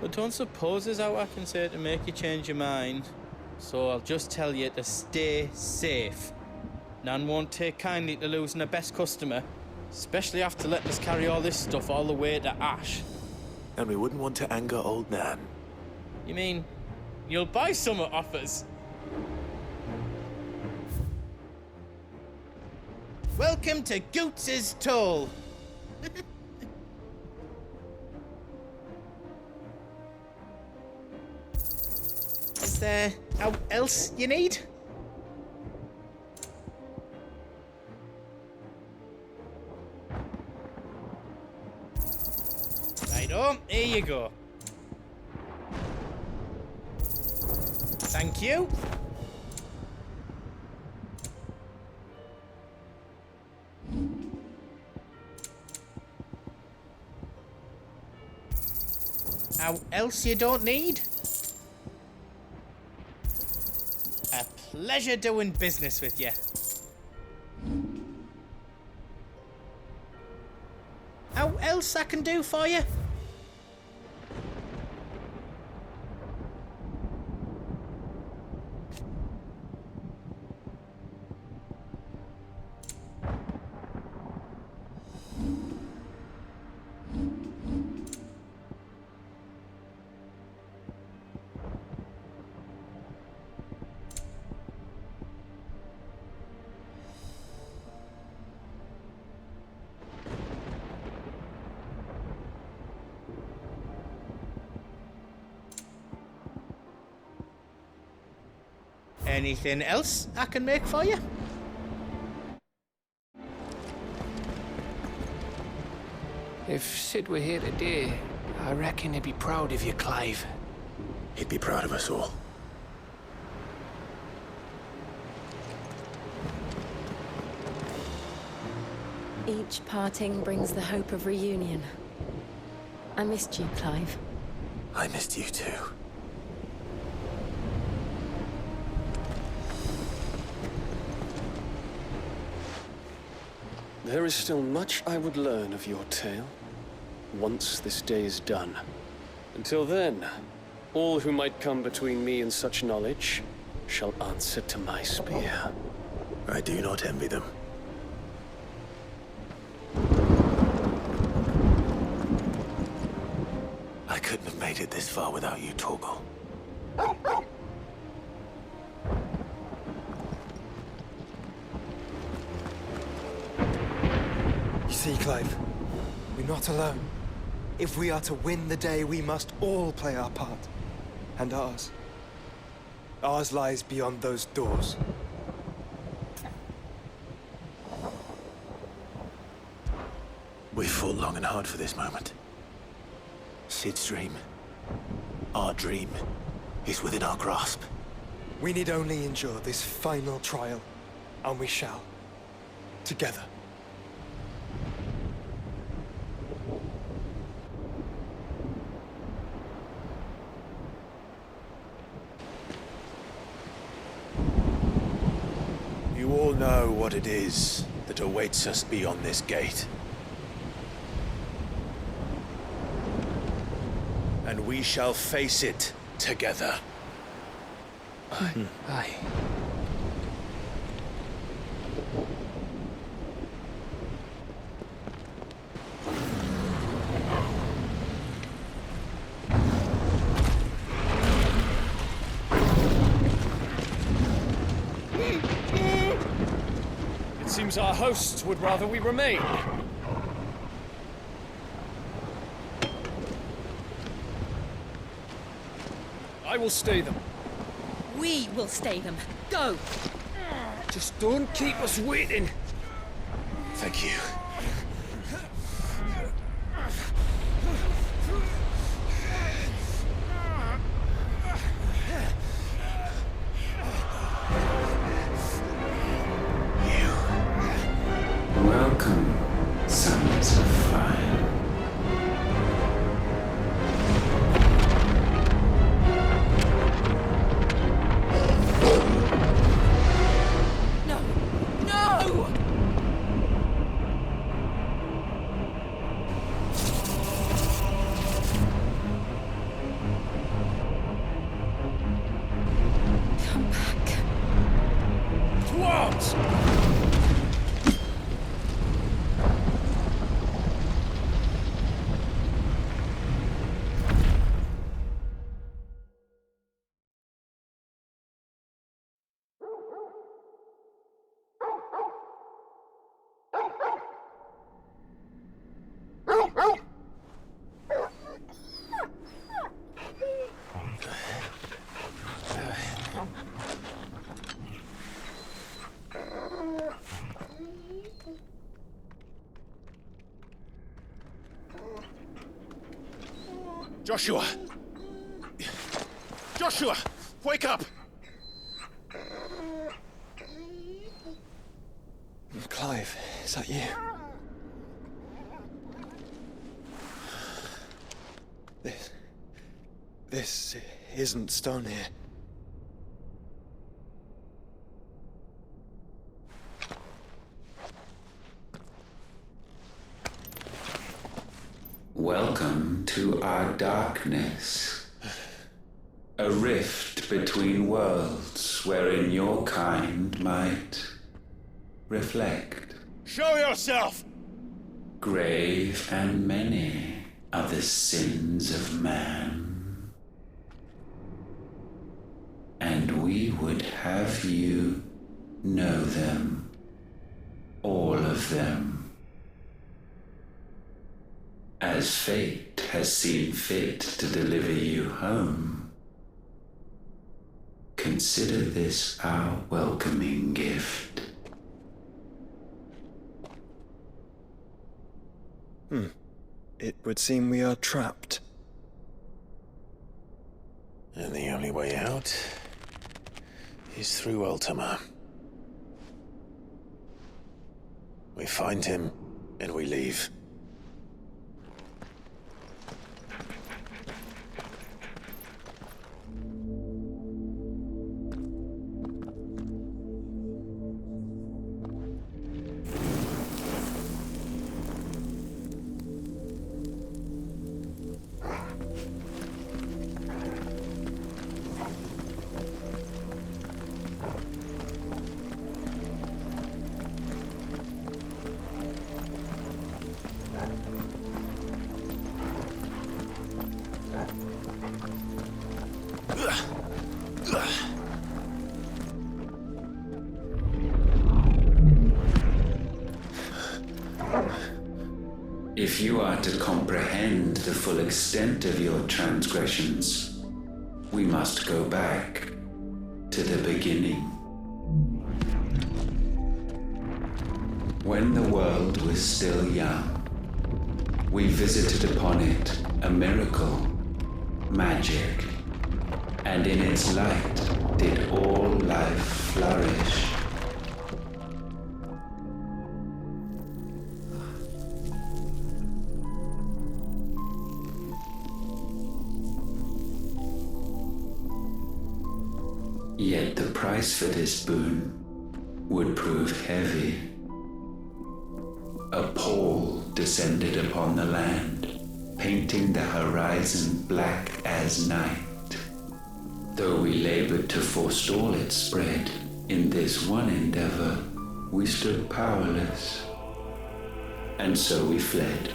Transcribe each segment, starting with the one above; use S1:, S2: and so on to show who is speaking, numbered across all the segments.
S1: But don't suppose there's how I can say to make you change your mind. So I'll just tell you to stay safe. Nan won't take kindly to losing her best customer, especially after letting us carry all this stuff all the way to Ash.
S2: And we wouldn't want to anger old Nan.
S1: You mean, you'll buy some off us? Welcome to Goots's Toll. Is there how else you need? Righto, here you go. Thank you. How else you don't need? A pleasure doing business with you. How else I can do for you? Anything else I can make for you?
S3: If Sid were here today, I reckon he'd be proud of you, Clive.
S2: He'd be proud of us all.
S4: Each parting brings the hope of reunion. I missed you, Clive.
S2: I missed you too.
S5: There is still much I would learn of your tale, once this day is done. Until then, all who might come between me and such knowledge shall answer to my spear.
S2: I do not envy them. I couldn't have made it this far without you, Torgal.
S6: See, Clive, we're not alone. If we are to win the day, we must all play our part. And ours. Ours lies beyond those doors.
S2: We fought long and hard for this moment. Sid's dream, our dream, is within our grasp.
S6: We need only endure this final trial, and we shall. Together.
S2: You all know what it is that awaits us beyond this gate. And we shall face it together.
S3: Aye.
S5: It seems our hosts would rather we remain. I will stay them.
S7: We will stay them. Go!
S5: Just don't keep us waiting.
S2: Thank you.
S8: Welcome, sons of fire.
S7: No! No!
S2: Joshua! Joshua! Wake up!
S6: Clive, is that you? This isn't stone here.
S8: Welcome to our darkness. A rift between worlds wherein your kind might reflect.
S2: Show yourself!
S8: Grave and many are the sins of man. And we would have you know them, all of them. As fate has seen fit to deliver you home, consider this our welcoming gift.
S6: It would seem we are trapped.
S2: And the only way out is through Ultima. We find him, and we leave.
S8: If you are to comprehend the full extent of your transgressions, we must go back to the beginning. When the world was still young, we visited upon it a miracle, magic, and in its light did all life flourish. Yet the price for this boon would prove heavy. A pall descended upon the land, painting the horizon black as night. Though we labored to forestall its spread, in this one endeavor, we stood powerless. And so we fled,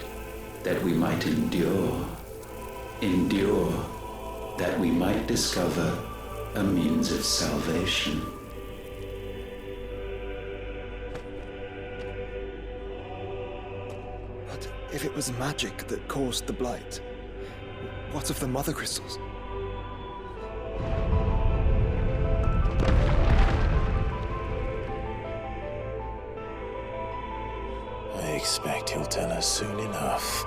S8: that we might endure, that we might discover a means of salvation.
S6: But if it was magic that caused the blight, what of the mother crystals?
S2: I expect he'll tell us soon enough.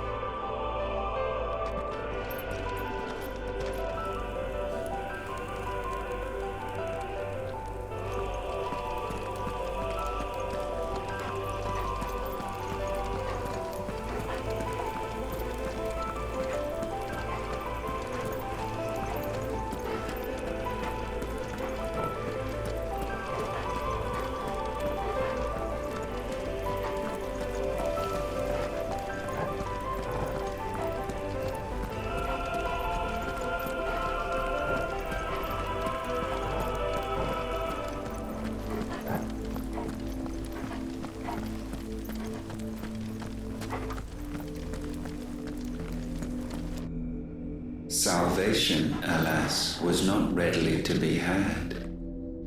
S8: Salvation, alas, was not readily to be had.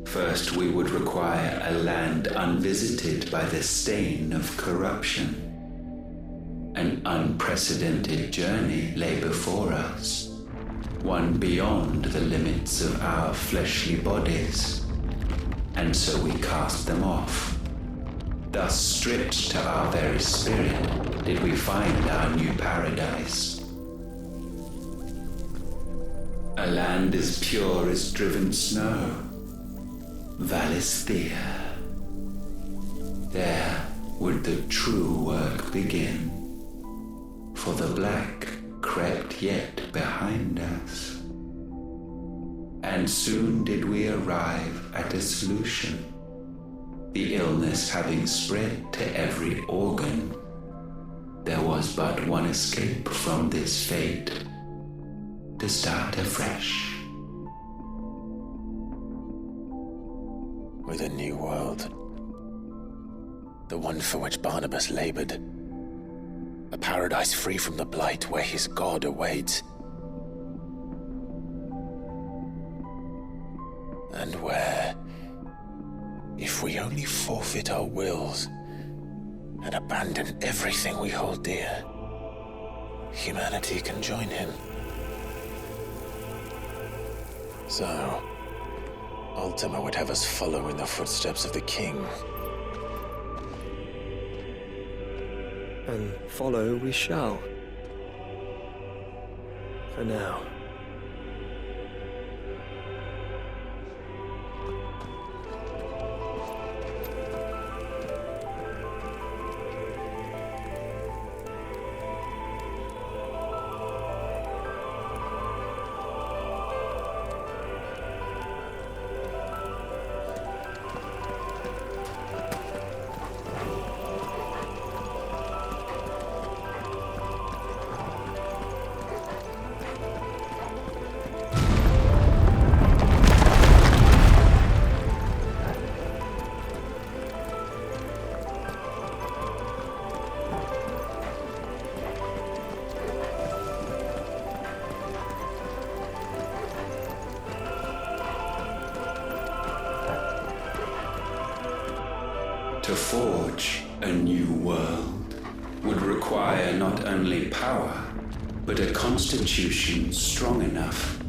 S8: First, we would require a land unvisited by the stain of corruption. An unprecedented journey lay before us, one beyond the limits of our fleshly bodies. And so we cast them off. Thus, stripped to our very spirit, did we find our new paradise. a land as pure as driven snow, Valisthea. There would the true work begin, for the black crept yet behind us. And soon did we arrive at a solution, the illness having spread to every organ. There was but one escape from this fate, to start afresh.
S2: With a new world. The one for which Barnabas labored. A paradise free from the blight where his god awaits. And where, if we only forfeit our wills and abandon everything we hold dear, humanity can join him. So, Ultima would have us follow in the footsteps of the king.
S6: And follow we shall. For now.
S8: To forge a new world would require not only power, but a constitution strong enough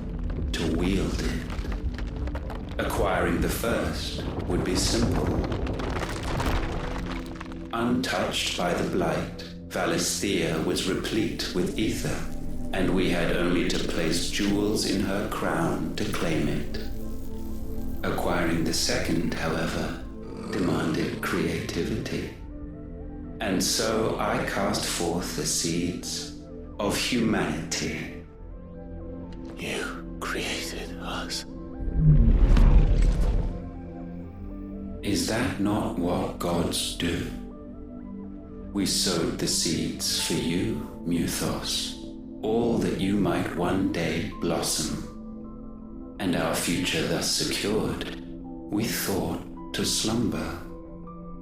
S8: to wield it. Acquiring the first would be simple. Untouched by the blight, Valisthea was replete with ether, and we had only to place jewels in her crown to claim it. Acquiring the second, however, demanded creativity. And so I cast forth the seeds of humanity.
S2: You created us.
S8: Is that not what gods do? We sowed the seeds for you, Muthos, all that you might one day blossom. And our future thus secured, we thought to slumber,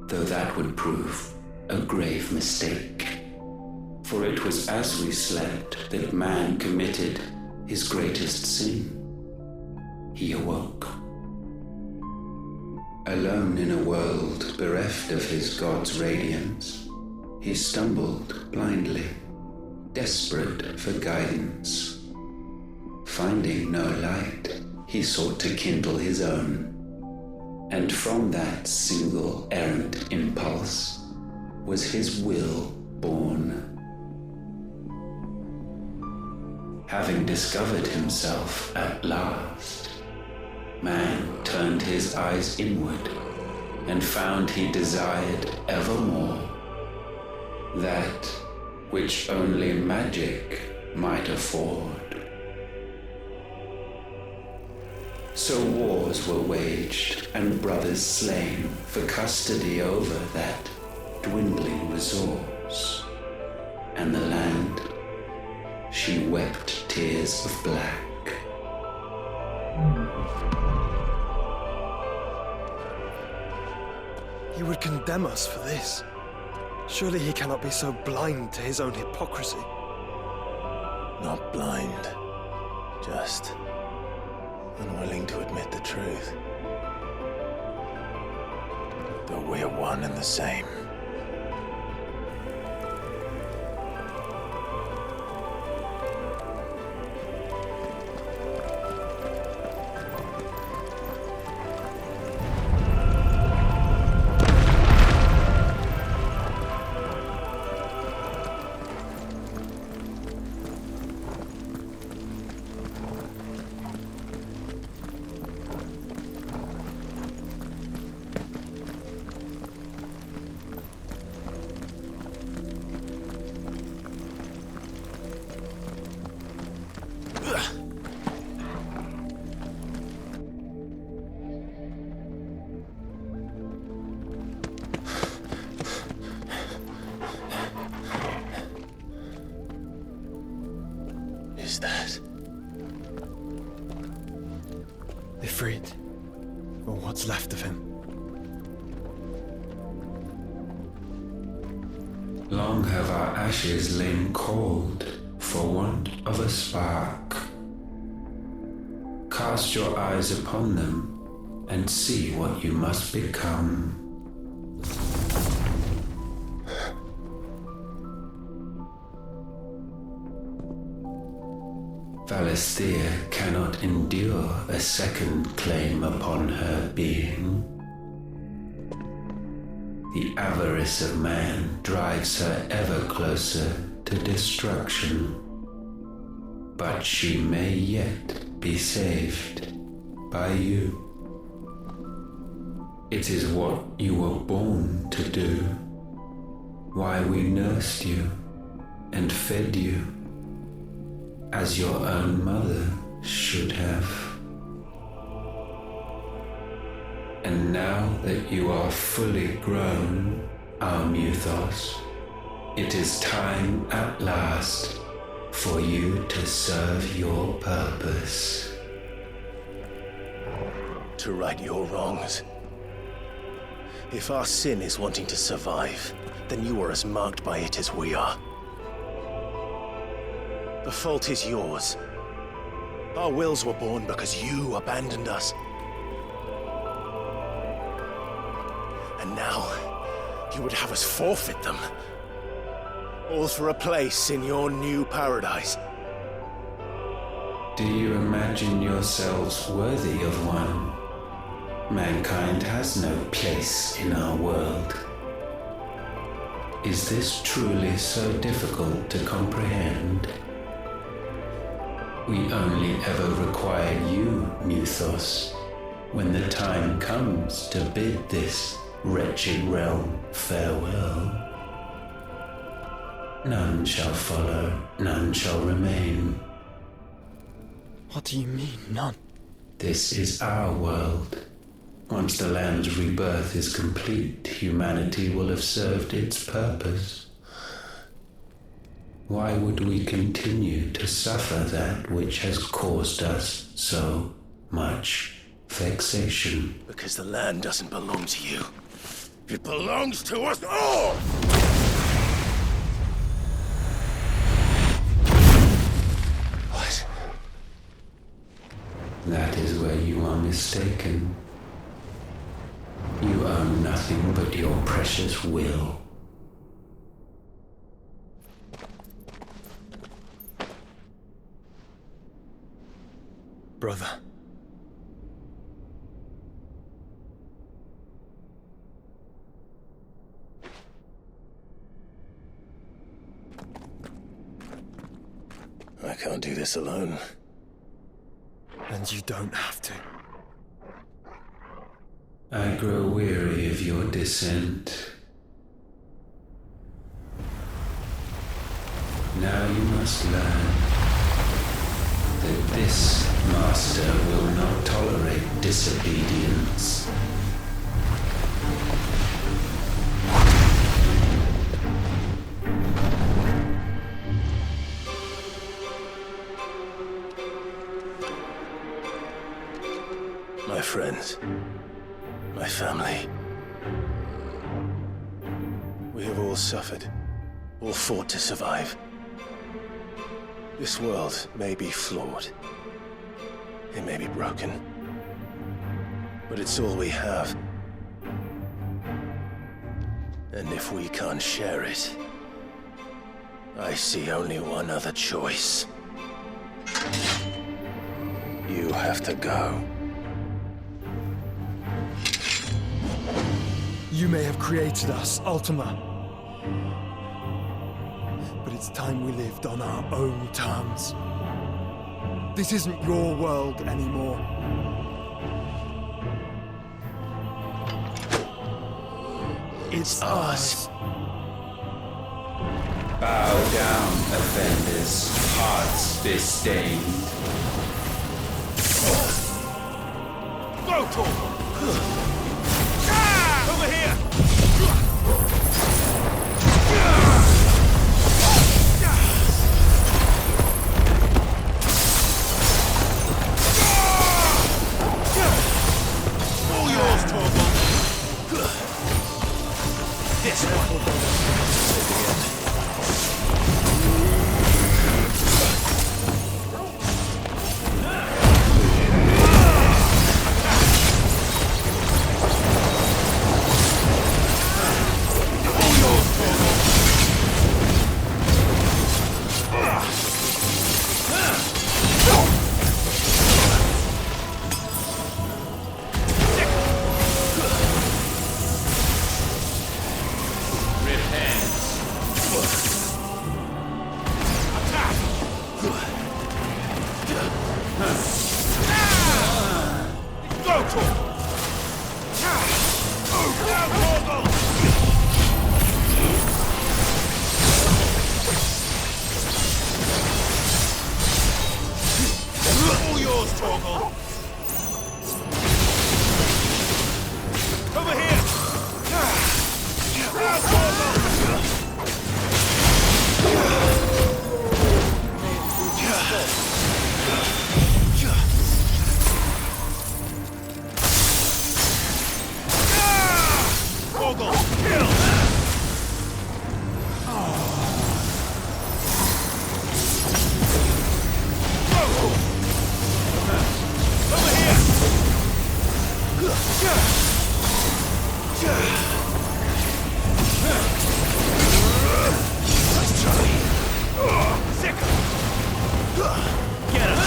S8: though that would prove a grave mistake. For it was as we slept that man committed his greatest sin. He awoke. Alone in a world bereft of his god's radiance, he stumbled blindly, desperate for guidance. Finding no light, he sought to kindle his own. And from that single errant impulse was his will born. Having discovered himself at last, man turned his eyes inward and found he desired evermore that which only magic might afford. So wars were waged and brothers slain for custody over that dwindling resource. And the land, she wept tears of black.
S6: He would condemn us for this. Surely he cannot be so blind to his own hypocrisy.
S2: Not blind, just unwilling to admit the truth. Though we're one and the same. Is that?
S6: Ifrit. Or what's left of him.
S8: Long have our ashes lain cold for want of a spark. Cast your eyes upon them and see what you must become. Valisthea cannot endure a second claim upon her being. The avarice of man drives her ever closer to destruction. But she may yet be saved by you. It is what you were born to do, why we nursed you and fed you, as your own mother should have. And now that you are fully grown, our Muthos, it is time at last for you to serve your purpose.
S2: To right your wrongs. If our sin is wanting to survive, then you are as marked by it as we are. The fault is yours. Our wills were born because you abandoned us. And now, you would have us forfeit them. All for a place in your new paradise.
S8: Do you imagine yourselves worthy of one? Mankind has no place in our world. Is this truly so difficult to comprehend? We only ever require you, Muthos, when the time comes to bid this wretched realm farewell. None shall follow, none shall remain.
S6: What do you mean, none?
S8: This is our world. Once the land's rebirth is complete, humanity will have served its purpose. Why would we continue to suffer that which has caused us so much vexation?
S2: Because the land doesn't belong to you. It belongs to us all! What?
S8: That is where you are mistaken. You own nothing but your precious will.
S6: Brother.
S2: I can't do this alone.
S6: And you don't have to.
S8: I grow weary of your dissent. Now you must learn that this master will not tolerate disobedience.
S2: My friends, my family. We have all suffered, all fought to survive. This world may be flawed. It may be broken. But it's all we have. And if we can't share it, I see only one other choice. You have to go.
S6: You may have created us, Ultima. But it's time we lived on our own terms. This isn't your world anymore. It's ours.
S8: Bow down, offenders. Hearts this day.
S2: Go, Torgal! Over here! All yours, Torgal! This one! All yours, Torgal! Over here! Now, Torgal! Torgal, kill! Over here! Nice try. Sick. Get him.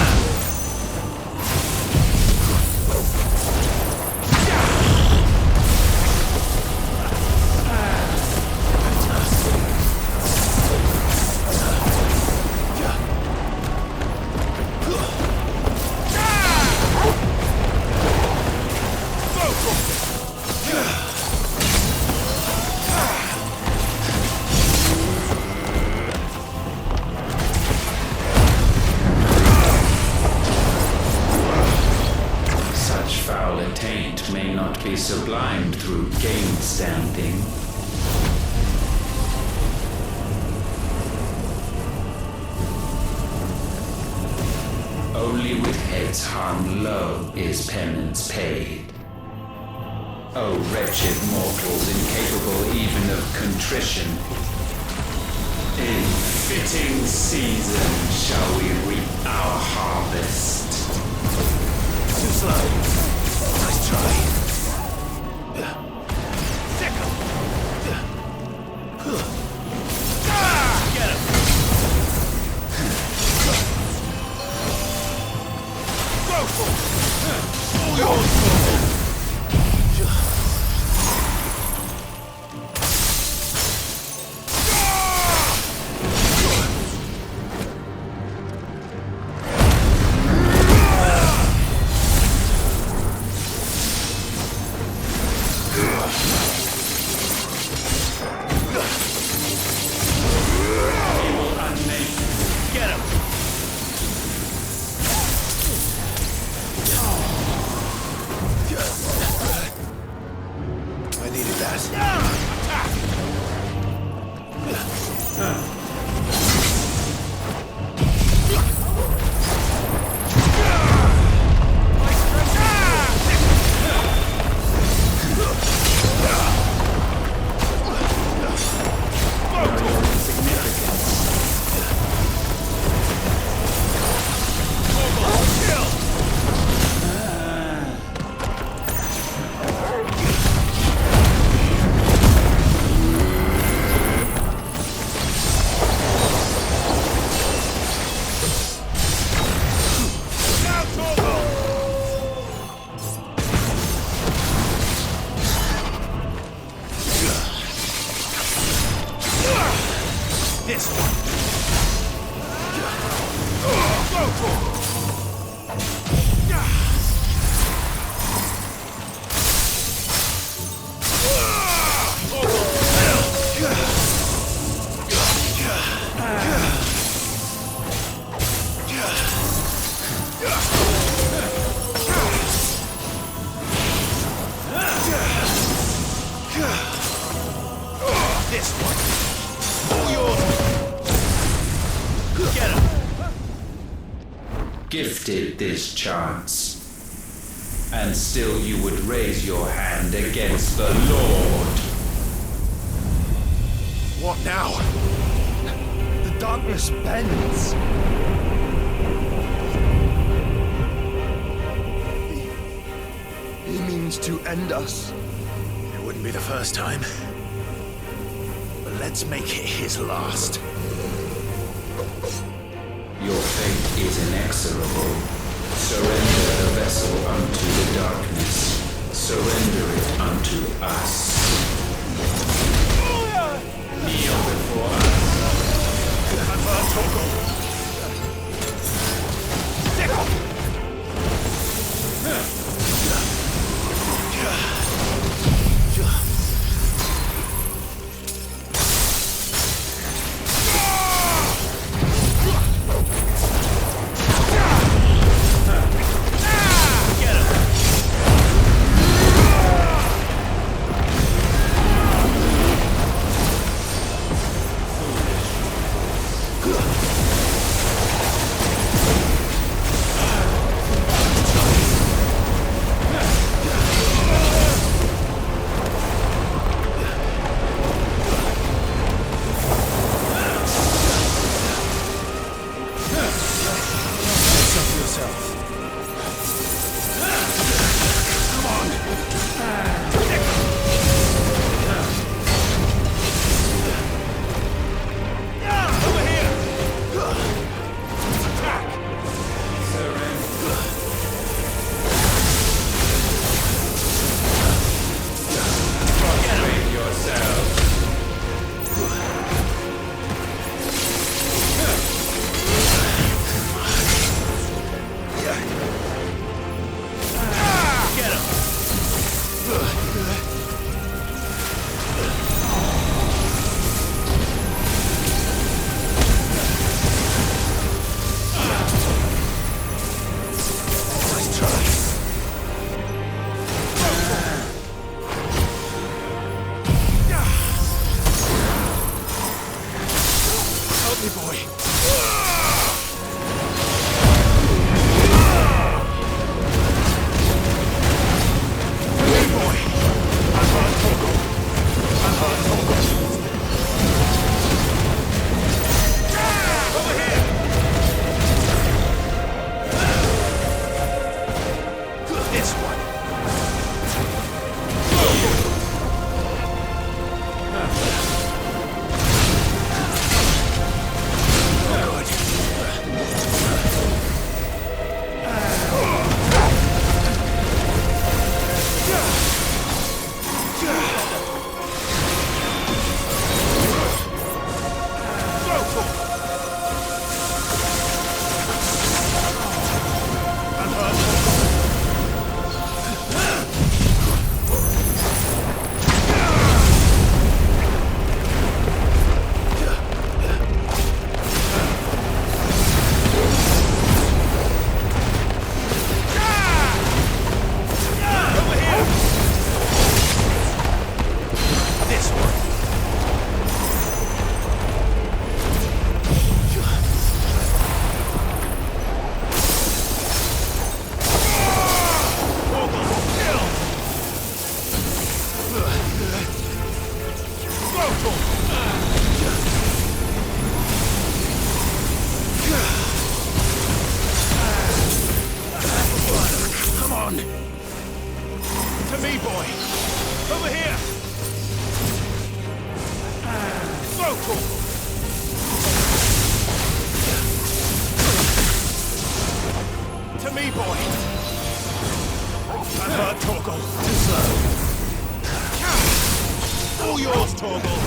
S8: Such foul attaint may not be sublimed through gain-standing. Only with heads hung low is penance paid. O wretched mortals incapable even of contrition, in fitting season shall we reap our harvest.
S2: Too slow. Nice try. Sick him. Get him. Go for it. All yours, Torgal.
S1: Get him!
S8: Gifted this chance. And still you would raise your hand against the Lord.
S2: What now?
S6: The darkness bends. He means to end us.
S2: It wouldn't be the first time. But let's make it his last.
S8: Your fate is inexorable. Surrender the vessel unto the darkness. Surrender it unto us. Kneel before us.
S2: All yours, Torgal.